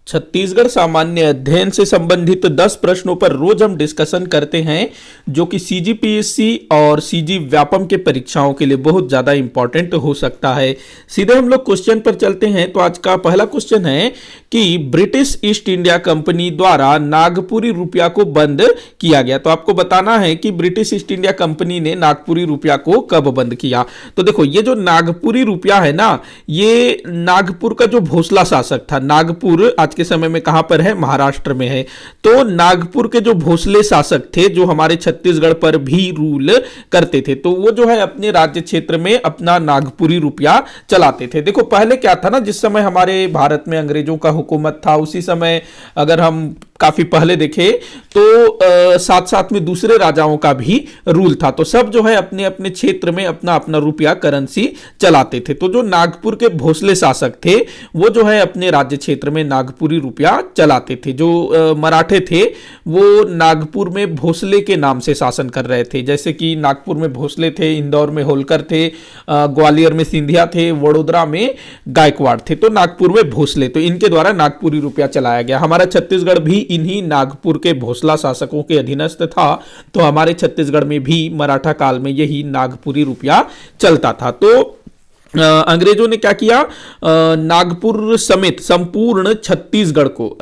छत्तीसगढ़ सामान्य अध्ययन से संबंधित 10 प्रश्नों पर रोज हम डिस्कशन करते हैं, जो कि सीजीपीएससी और सीजी व्यापम के परीक्षाओं के लिए बहुत ज्यादा इंपॉर्टेंट हो सकता है। सीधे हम लोग क्वेश्चन पर चलते हैं। तो आज का पहला क्वेश्चन है कि ब्रिटिश ईस्ट इंडिया कंपनी द्वारा नागपुरी रुपया को बंद किया गया। तो आपको बताना है कि ब्रिटिश ईस्ट इंडिया कंपनी ने नागपुरी रुपया को कब बंद किया। तो देखो, ये जो नागपुरी रुपया है ना, ये नागपुर का जो भोसला शासक था, नागपुर आज के समय में कहां पर है, महाराष्ट्र में है। तो नागपुर के जो भोसले शासक थे, जो हमारे छत्तीसगढ़ पर भी रूल करते थे, तो वो जो है अपने राज्य क्षेत्र में अपना नागपुरी रुपया चलाते थे। देखो, पहले क्या था ना, जिस समय हमारे भारत में अंग्रेजों का हुकूमत था, उसी समय अगर हम काफी पहले देखें तो साथ साथ में दूसरे राजाओं का भी रूल था। तो सब जो है अपने अपने क्षेत्र में अपना अपना रुपया करेंसी चलाते थे। तो जो नागपुर के भोसले शासक थे, वो जो है अपने राज्य क्षेत्र में नागपुरी रुपया चलाते थे। जो मराठे थे, वो नागपुर में भोसले के नाम से शासन कर रहे थे। जैसे कि नागपुर में भोसले थे, इंदौर में होलकर थे, ग्वालियर में सिंधिया थे, वडोदरा में गायकवाड़ थे। तो नागपुर में भोसले, तो इनके द्वारा नागपुरी रुपया चलाया गया। हमारा छत्तीसगढ़ भी इन्हीं नागपुर के भोसला शासकों के अधीनस्थ था। तो हमारे छत्तीसगढ़ में भी मराठा काल में यही नागपुरी रुपया चलता था। तो अंग्रेजों ने क्या किया, नागपुर समेत संपूर्ण छत्तीसगढ़ को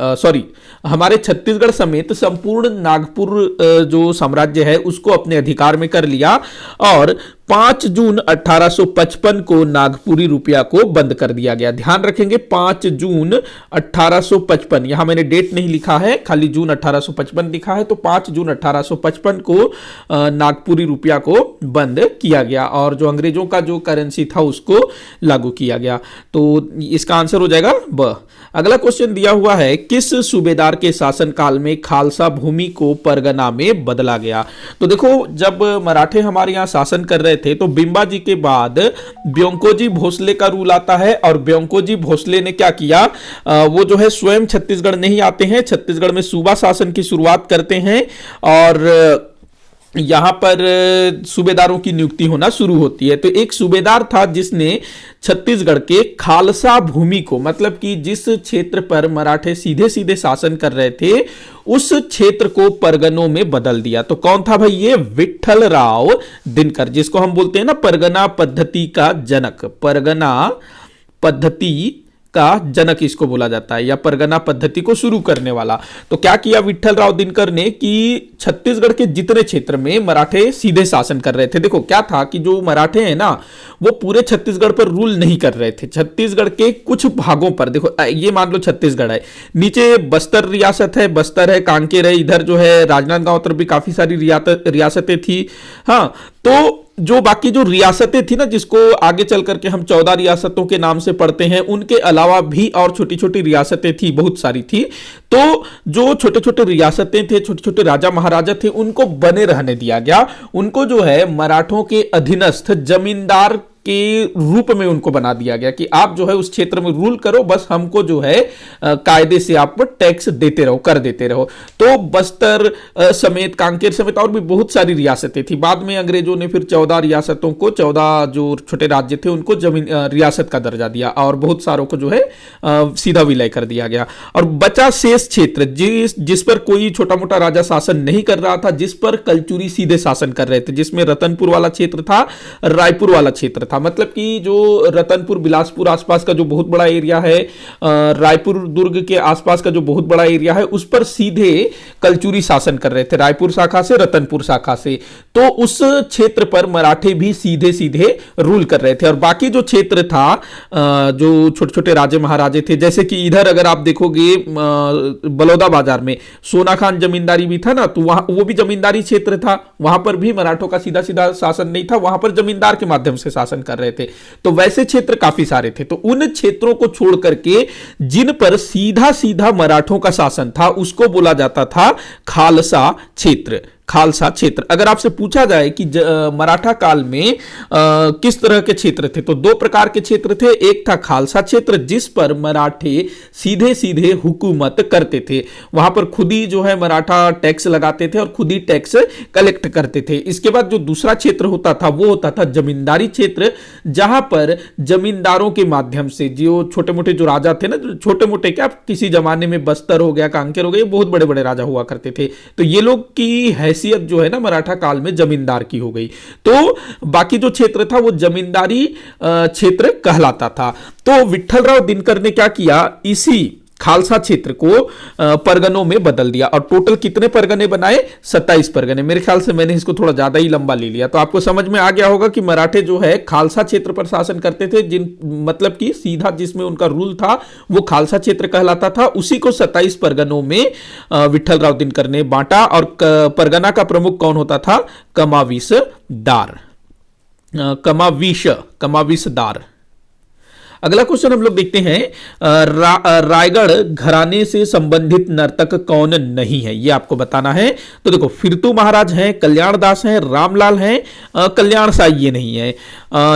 हमारे छत्तीसगढ़ समेत संपूर्ण नागपुर जो साम्राज्य है उसको अपने अधिकार में कर लिया और 5 जून 1855 को नागपुरी रुपया को बंद कर दिया गया। ध्यान रखेंगे, 5 जून 1855, यहां मैंने डेट नहीं लिखा है, खाली जून 1855 लिखा है। तो 5 जून 1855 को नागपुरी रुपया को बंद किया गया और जो अंग्रेजों का जो करेंसी था उसको लागू किया गया। तो इसका आंसर हो जाएगा ब। अगला क्वेश्चन दिया हुआ है, किस सूबेदार के शासनकाल में खालसा भूमि को परगना में बदला गया। तो देखो, जब मराठे हमारे यहां शासन कर रहे थे तो बिंबाजी के बाद ब्योंकोजी भोसले का रूल आता है और ब्योंकोजी भोसले ने क्या किया, वो जो है स्वयं छत्तीसगढ़ नहीं आते हैं, छत्तीसगढ़ में सूबा शासन की शुरुआत करते हैं और यहां पर सूबेदारों की नियुक्ति होना शुरू होती है। तो एक सूबेदार था जिसने छत्तीसगढ़ के खालसा भूमि को, मतलब कि जिस क्षेत्र पर मराठे सीधे सीधे शासन कर रहे थे, उस क्षेत्र को परगनों में बदल दिया। तो कौन था भाई, ये विट्ठल राव दिनकर, जिसको हम बोलते हैं ना परगना पद्धति का जनक, परगना पद्धति का जनक इसको बोला जाता है, या परगना पद्धति को शुरू करने वाला। तो क्या किया विट्ठल राव दिनकर ने कि छत्तीसगढ़ के जितने क्षेत्र में मराठे सीधे शासन कर रहे थे, देखो क्या था कि जो मराठे हैं ना, वो पूरे छत्तीसगढ़ पर रूल नहीं कर रहे थे। छत्तीसगढ़ के कुछ भागों पर, देखो ये मान लो छत्तीसगढ़ है, नीचे बस्तर रियासत है, बस्तर है, कांकेर है, इधर जो है राजनांदगांव तरफ भी काफी सारी रियासतें थी। हाँ, तो जो बाकी जो रियासतें थी ना, जिसको आगे चल करके हम 14 रियासतों के नाम से पढ़ते हैं, उनके अलावा भी और छोटी छोटी रियासतें थी, बहुत सारी थी। तो जो छोटे छोटे रियासतें थे, छोटे छोटे राजा महाराजा थे, उनको बने रहने दिया गया। उनको जो है मराठों के अधीनस्थ जमींदार के रूप में उनको बना दिया गया कि आप जो है उस क्षेत्र में रूल करो, बस हमको जो है कायदे से आप टैक्स देते रहो, कर देते रहो। तो बस्तर समेत, कांकेर समेत और भी बहुत सारी रियासतें थी। बाद में अंग्रेजों ने फिर 14 रियासतों को, 14 जो छोटे राज्य थे उनको जमीन रियासत का दर्जा दिया और बहुत सारों को जो है सीधा विलय कर दिया गया। और बचा शेष क्षेत्र जिस पर कोई छोटा मोटा राजा शासन नहीं कर रहा था, जिस पर कलचुरी सीधे शासन कर रहे थे, जिसमें रतनपुर वाला क्षेत्र था, रायपुर वाला क्षेत्र था। मतलब कि जो रतनपुर बिलासपुर आसपास का जो बहुत बड़ा एरिया है, रायपुर दुर्ग के आसपास का जो बहुत बड़ा एरिया है, उस पर सीधे कलचुरी शासन कर रहे थे, रायपुर शाखा से, रतनपुर शाखा से। तो उस क्षेत्र पर मराठे भी सीधे सीधे रूल कर रहे थे। और बाकी जो क्षेत्र था, जो छोटे छोटे राजे महाराजे थे, जैसे कि इधर अगर आप देखोगे बलौदा बाजार में सोना खान जमींदारी भी था ना, तो वहां वो भी जमींदारी क्षेत्र था, वहां पर भी मराठों का सीधा सीधा शासन नहीं था, वहां पर जमींदार के माध्यम से शासन कर रहे थे। तो वैसे क्षेत्र काफी सारे थे। तो उन क्षेत्रों को छोड़ करके जिन पर सीधा सीधा मराठों का शासन था, उसको बोला जाता था खालसा क्षेत्र। खालसा क्षेत्र। अगर आपसे पूछा जाए कि मराठा काल में किस तरह के क्षेत्र थे, तो दो प्रकार के क्षेत्र थे। एक था खालसा क्षेत्र, जिस पर मराठे सीधे सीधे हुकूमत करते थे, वहां पर खुद ही जो है मराठा टैक्स लगाते थे और खुद ही टैक्स कलेक्ट करते थे। इसके बाद जो दूसरा क्षेत्र होता था वो होता था जमींदारी क्षेत्र, जहां पर जमींदारों के माध्यम से जो छोटे मोटे जो राजा थे ना, छोटे मोटे क्या, किसी जमाने में बस्तर हो गया, कांकेर हो गया, बहुत बड़े बड़े राजा हुआ करते थे, तो ये लोग की हैसियत जो है ना मराठा काल में जमींदार की हो गई। तो बाकी जो क्षेत्र था वो जमींदारी क्षेत्र कहलाता था। तो विट्ठलराव दिनकर ने क्या किया, इसी खालसा क्षेत्र को परगनों में बदल दिया और टोटल कितने परगने बनाए, 27 परगने। मेरे ख्याल से मैंने इसको थोड़ा ज्यादा ही लंबा ले लिया, तो आपको समझ में आ गया होगा कि मराठे जो है खालसा क्षेत्र पर शासन करते थे, मतलब कि सीधा जिसमें उनका रूल था वो खालसा क्षेत्र कहलाता था। उसी को 27 परगनों में विट्ठलराव दिनकर ने बांटा और परगना का प्रमुख कौन होता था, कमाविसदार। अगला क्वेश्चन हम लोग देखते हैं, रायगढ़ घराने से संबंधित नर्तक कौन नहीं है, ये आपको बताना है। तो देखो, फिरतू महाराज हैं, कल्याण दास हैं, रामलाल हैं, कल्याण साई ये नहीं है।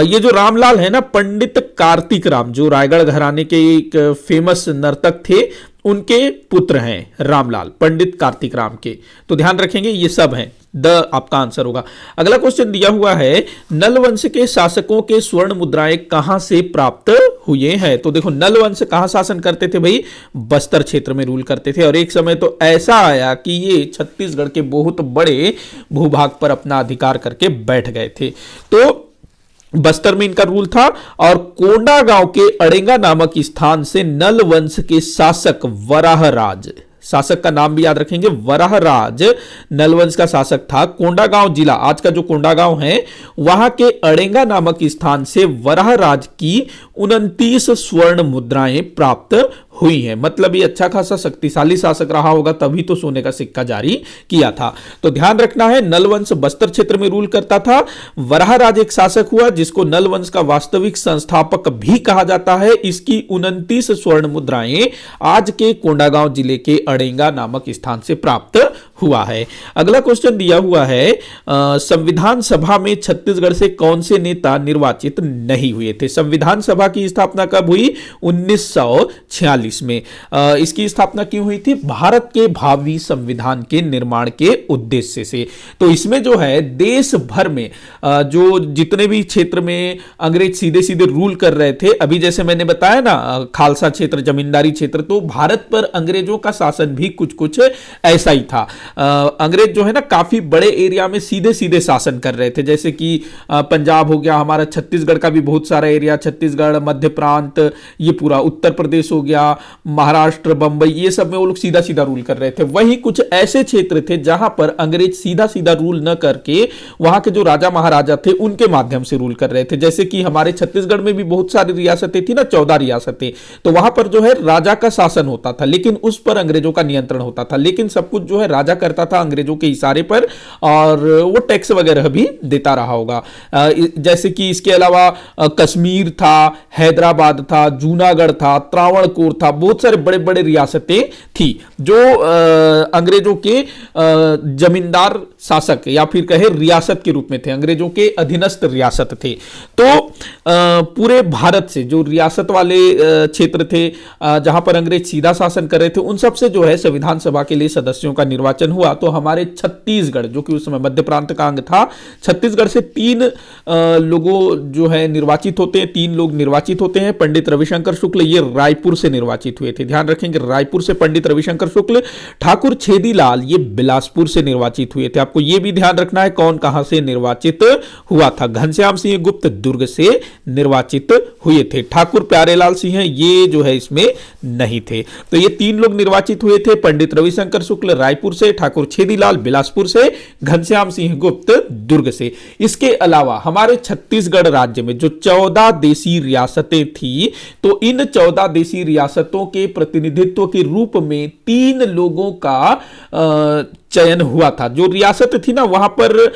ये जो रामलाल है ना, पंडित कार्तिक राम, जो रायगढ़ घराने के एक फेमस नर्तक थे, उनके पुत्र हैं रामलाल, पंडित कार्तिक राम के। तो ध्यान रखेंगे, ये सब हैं, द आपका आंसर होगा। अगला क्वेश्चन दिया हुआ है, नल वंश के शासकों के स्वर्ण मुद्राएं कहां से प्राप्त हुए हैं। तो देखो, नल वंश कहां शासन करते थे भाई, बस्तर क्षेत्र में रूल करते थे, और एक समय तो ऐसा आया कि ये छत्तीसगढ़ के बहुत बड़े भूभाग पर अपना अधिकार करके बैठ गए थे। तो बस्तर में इनका रूल था, और कोंडागांव के अड़ेंगा नामक स्थान से नल वंश के शासक वराहराज, शासक का नाम भी याद रखेंगे, वराहराज नलवंश का शासक था। कोंडागांव जिला, आज का जो कोंडागांव है, वहां के अड़ेंगा नामक स्थान से वराहराज की 29 स्वर्ण मुद्राएं प्राप्त हुई हैं। मतलब ये अच्छा खासा शक्तिशाली शासक रहा होगा, तभी तो सोने का सिक्का जारी किया था। तो ध्यान रखना है, नलवंश बस्तर क्षेत्र में रूल करता था। वराहराज एक शासक हुआ जिसको नलवंश का वास्तविक संस्थापक भी कहा जाता है। इसकी 29 स्वर्ण मुद्राएं आज के कोंडागांव जिले के अड़ेंगा नामक स्थान से प्राप्त हुआ है। अगला क्वेश्चन दिया हुआ है, संविधान सभा में छत्तीसगढ़ से कौन से नेता निर्वाचित नहीं हुए थे। संविधान सभा की स्थापना कब हुई, 1946 में। इसकी स्थापना क्यों हुई थी, भारत के भावी संविधान के निर्माण के उद्देश्य से। तो इसमें जो है देश भर में जो जितने भी क्षेत्र में अंग्रेज सीधे सीधे रूल कर रहे थे, अभी जैसे मैंने बताया ना खालसा क्षेत्र, जमींदारी क्षेत्र, तो भारत पर अंग्रेजों का शासन भी कुछ कुछ ऐसा ही था। अंग्रेज जो है ना काफी बड़े एरिया में सीधे सीधे शासन कर रहे थे, जैसे कि पंजाब हो गया, हमारा छत्तीसगढ़ का भी बहुत सारा एरिया, छत्तीसगढ़, मध्य प्रांत, ये पूरा उत्तर प्रदेश हो गया, महाराष्ट्र, बंबई, ये सब में वो लोग सीधा सीधा रूल कर रहे थे। वहीं कुछ ऐसे क्षेत्र थे जहां पर अंग्रेज सीधा सीधा रूल न करके वहां के जो राजा महाराजा थे उनके माध्यम से रूल कर रहे थे। जैसे कि हमारे छत्तीसगढ़ में भी बहुत सारी रियासतें थी ना, 14 रियासतें, तो वहां पर जो है राजा का शासन होता था, लेकिन उस पर अंग्रेजों का नियंत्रण होता था। लेकिन सब कुछ जो है राजा करता था अंग्रेजों के इशारे पर, और वो टैक्स वगैरह भी देता रहा होगा। जैसे कि इसके अलावा कश्मीर था, हैदराबाद था, जूनागढ़ था, त्रावणकोर था, बहुत सारे बड़े बड़े रियासतें थी जो अंग्रेजों के जमींदार शासक या फिर कहे रियासत के रूप में थे, अंग्रेजों के अधीनस्थ रियासत थे। तो पूरे भारत से जो रियासत वाले क्षेत्र थे जहां पर अंग्रेज सीधा शासन कर रहे थे, उन सब से जो है संविधान सभा के लिए सदस्यों का निर्वाचन हुआ। तो हमारे छत्तीसगढ़, जो कि उस समय मध्य प्रांत का अंग था, छत्तीसगढ़ से 3 लोगों जो है निर्वाचित होते हैं, 3 लोग निर्वाचित होते हैं। पंडित रविशंकर शुक्ल ये रायपुर से निर्वाचित हुए थे, ध्यान रखेंगे, रायपुर से पंडित रविशंकर शुक्ल। ठाकुर छेदीलाल ये बिलासपुर से निर्वाचित हुए थे। आपको ये भी ध्यान रखना है कौन कहां से निर्वाचित हुआ था। घनश्याम सिंह गुप्त दुर्ग से निर्वाचित हुए थे। ठाकुर प्यारेलाल सिंह ये जो है इसमें नहीं थे। तो ये 3 लोग निर्वाचित हुए थे, पंडित रविशंकर शुक्ल रायपुर से, ठाकुर छेदीलाल बिलासपुर से, घनश्याम सिंह गुप्त दुर्ग से। इसके अलावा हमारे छत्तीसगढ़ राज्य में जो 14 देशी रियासतें थी, तो इन 14 देशी रियासत रियासतों के प्रतिनिधित्व के रूप में 3 लोगों का चयन हुआ था। जो रियासत थी ना, वहां पर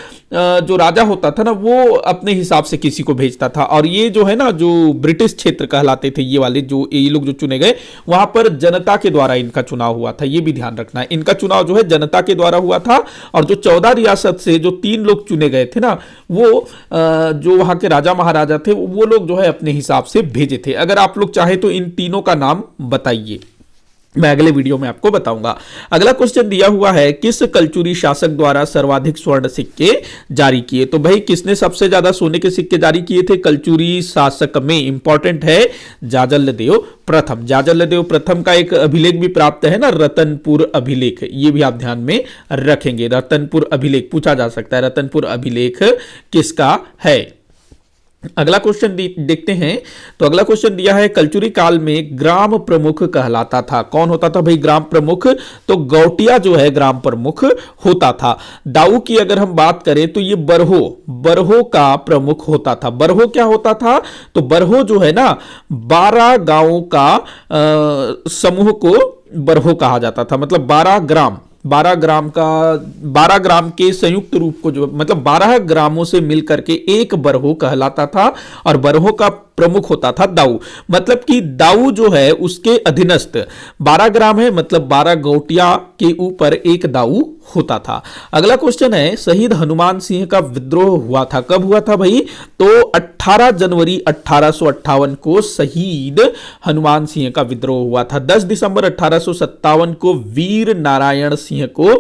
जो राजा होता था ना, वो अपने हिसाब से किसी को भेजता था। और ये जो है ना, जो ब्रिटिश क्षेत्र कहलाते थे, ये वाले जो ये लोग जो चुने गए, वहां पर जनता के द्वारा इनका चुनाव हुआ था। ये भी ध्यान रखना है, इनका चुनाव जो है जनता के द्वारा हुआ था। और जो 14 रियासत से जो 3 लोग चुने गए थे ना, वो जो वहां के राजा महाराजा थे, वो लोग जो है अपने हिसाब से भेजे थे। अगर आप लोग चाहे तो इन तीनों का नाम बताइए, मैं अगले वीडियो में आपको बताऊंगा। अगला क्वेश्चन दिया हुआ है, किस कलचुरी शासक द्वारा सर्वाधिक स्वर्ण सिक्के जारी किए? तो भाई किसने सबसे ज्यादा सोने के सिक्के जारी किए थे कलचुरी शासक में? इंपॉर्टेंट है, जाजलदेव प्रथम। जाजलदेव प्रथम का एक अभिलेख भी प्राप्त है ना, रतनपुर अभिलेख, ये भी आप ध्यान में रखेंगे। रतनपुर अभिलेख पूछा जा सकता है, रतनपुर अभिलेख किसका है? अगला क्वेश्चन देखते हैं। तो अगला क्वेश्चन दिया है, कलचुरी काल में ग्राम प्रमुख कहलाता था। कौन होता था भाई ग्राम प्रमुख? तो गौटिया जो है ग्राम प्रमुख होता था। दाऊ की अगर हम बात करें तो ये बरहो का प्रमुख होता था। बरहो क्या होता था? तो बरहो जो है ना, 12 गांवों का समूह को बरहो कहा जाता था। मतलब 12 ग्राम के संयुक्त रूप को, जो मतलब 12 ग्रामों से मिलकर के एक बरहो कहलाता था। और बरहो का प्रमुख होता था दाऊ। मतलब कि दाऊ जो है उसके अधीनस्थ 12 ग्राम है, मतलब 12 गौटिया के ऊपर एक दाऊ होता था। अगला क्वेश्चन है, शहीद हनुमान सिंह का विद्रोह हुआ था। कब हुआ था भाई? तो 18 जनवरी 1858 को शहीद हनुमान सिंह का विद्रोह हुआ था। 10 दिसंबर 1857 को वीर नारायण सिंह को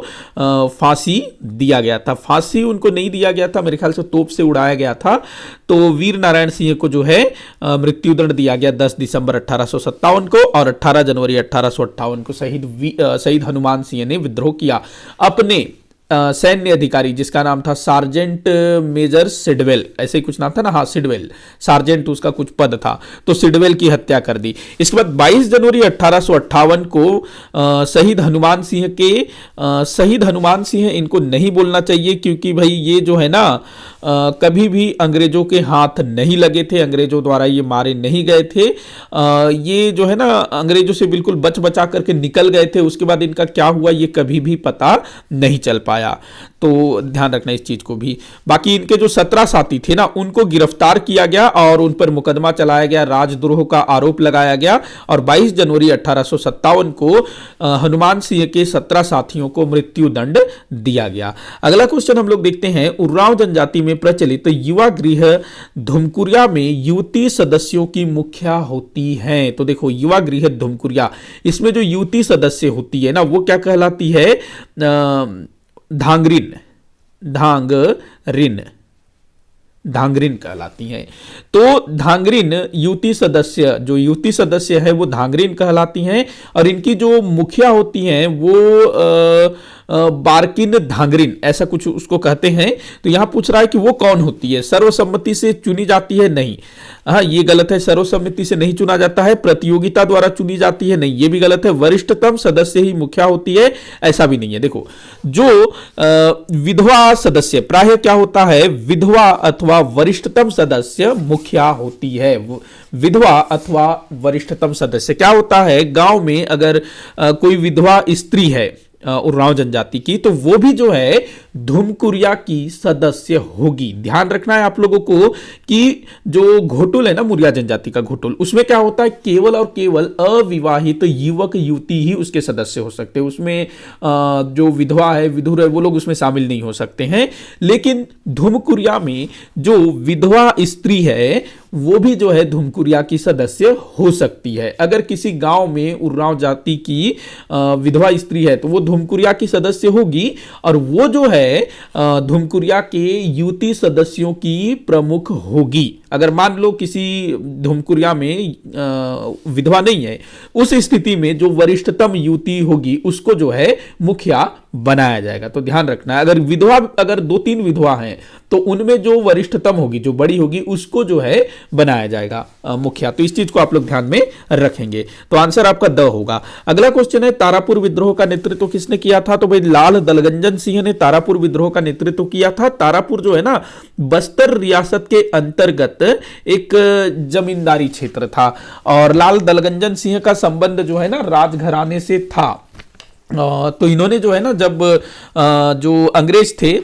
फांसी दिया गया था। फांसी उनको नहीं दिया गया था, मेरे ख्याल से तोप से उड़ाया गया था। तो वीर नारायण सिंह को जो है मृत्युदंड दिया गया 10 दिसंबर 1857 को, और 18 जनवरी 1858 को शहीद हनुमान सिंह ने विद्रोह किया। अपने सैन्य अधिकारी जिसका नाम था सार्जेंट मेजर सिडवेल, ऐसे ही कुछ नाम था ना, हाँ सिडवेल, सार्जेंट उसका कुछ पद था, तो सिडवेल की हत्या कर दी। इसके बाद 22 जनवरी 1858 को शहीद हनुमान सिंह इनको नहीं बोलना चाहिए, क्योंकि भाई ये जो है ना कभी भी अंग्रेजों के हाथ नहीं लगे थे, अंग्रेजों द्वारा ये मारे नहीं गए थे। ये जो है ना अंग्रेजों से बिल्कुल बचा करके निकल गए थे। उसके बाद इनका क्या हुआ ये कभी भी पता नहीं चल पाया, तो ध्यान रखना इस चीज को भी। बाकी इनके जो 17 साथी थे ना, उनको गिरफ्तार किया गया और उन पर मुकदमा चलाया गया, राजद्रोह का आरोप लगाया गया, और 22 जनवरी 1857 को हनुमान सिंह के 17 साथियों को मृत्यु दंड दिया गया। अगला क्वेश्चन हम लोग देखते हैं, उरांव जनजाति में प्रचलित युवा गृह धुमकुरिया में युवती सदस्यों की मुखिया होती है। तो देखो युवा गृह धुमकुरिया, इसमें जो युवती सदस्य होती है ना, वो क्या कहलाती है? धांगरिन कहलाती हैं। तो धांगरिन युवती सदस्य है वो धांगरिन कहलाती हैं, और इनकी जो मुखिया होती हैं वो बारकिन धांगरिन, ऐसा कुछ उसको कहते हैं। तो यहां पूछ रहा है कि वो कौन होती है? सर्वसम्मति से चुनी जाती है? नहीं, हाँ ये गलत है, सर्वसम्मति से नहीं चुना जाता है। प्रतियोगिता द्वारा चुनी जाती है? नहीं, ये भी गलत है। वरिष्ठतम सदस्य ही मुखिया होती है? ऐसा भी नहीं है। देखो जो विधवा सदस्य, प्रायः क्या होता है, विधवा अथवा वरिष्ठतम सदस्य मुखिया होती है। विधवा अथवा वरिष्ठतम सदस्य क्या होता है, गांव में अगर कोई विधवा स्त्री है उरांव जनजाति की, तो वो भी जो है धुमकुरिया की सदस्य होगी। ध्यान रखना है आप लोगों को कि जो घोटुल है ना, मुरिया जनजाति का घोटुल, उसमें क्या होता है, केवल और केवल अविवाहित युवक युवती ही उसके सदस्य हो सकते हैं। उसमें जो विधवा है, विधुर है, वो लोग उसमें शामिल नहीं हो सकते हैं। लेकिन धुमकुरिया में जो विधवा स्त्री है वो भी जो है धुमकुरिया की सदस्य हो सकती है। अगर किसी गांव में उरांव जाति की विधवा स्त्री है तो वो धुमकुरिया की सदस्य होगी, और वो जो है धुमकुरिया के युवती सदस्यों की प्रमुख होगी। अगर मान लो किसी धुमकुरिया में विधवा नहीं है, उस स्थिति में जो वरिष्ठतम युवती होगी उसको जो है मुखिया बनाया जाएगा। तो ध्यान रखना, अगर 2-3 विधवा हैं तो उनमें जो वरिष्ठतम होगी, जो बड़ी होगी, उसको जो है बनाया जाएगा मुखिया। तो इस चीज को आप लोग ध्यान में रखेंगे। तो आंसर आपका द होगा। अगला क्वेश्चन है, तारापुर विद्रोह का नेतृत्व किसने किया था? तो भाई लाल दलगंजन सिंह ने तारापुर विद्रोह का नेतृत्व किया था। तारापुर जो है ना बस्तर रियासत के अंतर्गत अंतर्गत एक जमींदारी क्षेत्र था और लाल दलगंजन सिंह का संबंध जो है ना राजघराने से था। तो इन्होंने जो है ना जब जो अंग्रेज थे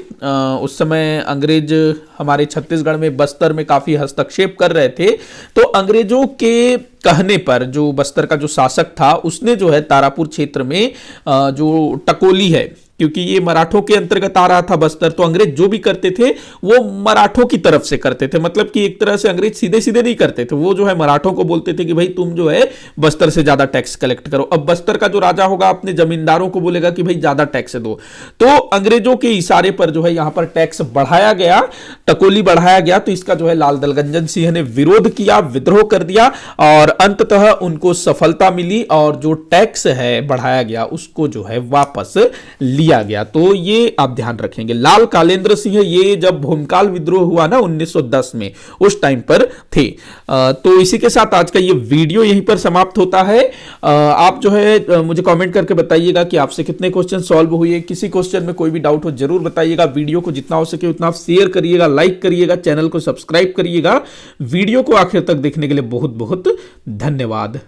उस समय अंग्रेज हमारे छत्तीसगढ़ में बस्तर में काफी हस्तक्षेप कर रहे थे, तो अंग्रेजों के कहने पर जो बस्तर का जो शासक था उसने जो है तारापुर क्षेत्र में जो टकोली है, क्योंकि ये मराठों के अंतर्गत आ रहा था बस्तर, तो अंग्रेज जो भी करते थे वो मराठों की तरफ से करते थे। मतलब कि एक तरह से अंग्रेज सीधे सीधे नहीं करते थे, वो जो है मराठों को बोलते थे कि भाई तुम जो है बस्तर से ज्यादा टैक्स कलेक्ट करो। अब बस्तर का जो राजा होगा अपने जमींदारों को बोलेगा कि भाई ज्यादा टैक्स दो, तो अंग्रेजों के इशारे पर जो है यहां पर टैक्स बढ़ाया गया, टकोली बढ़ाया गया। तो इसका जो है लाल दलगंजन सिंह ने विरोध किया, विद्रोह कर दिया और अंततः उनको सफलता मिली और जो टैक्स है बढ़ाया गया उसको जो है वापस लिया गया। तो ये आप ध्यान रखेंगे। लाल कालेंद्र सिंह ये जब भूमकाल विद्रोह हुआ ना 1910 में, उस टाइम पर थे। तो इसी के साथ आज का ये वीडियो यहीं पर समाप्त होता है। आप जो है मुझे कमेंट करके बताइएगा कि आपसे कितने क्वेश्चन सॉल्व हुए। किसी क्वेश्चन में कोई भी डाउट हो जरूर बताइएगा। वीडियो को जितना हो सके उतना आप शेयर करिएगा, लाइक करिएगा, चैनल को सब्सक्राइब करिएगा। वीडियो को आखिर तक देखने के लिए बहुत बहुत धन्यवाद।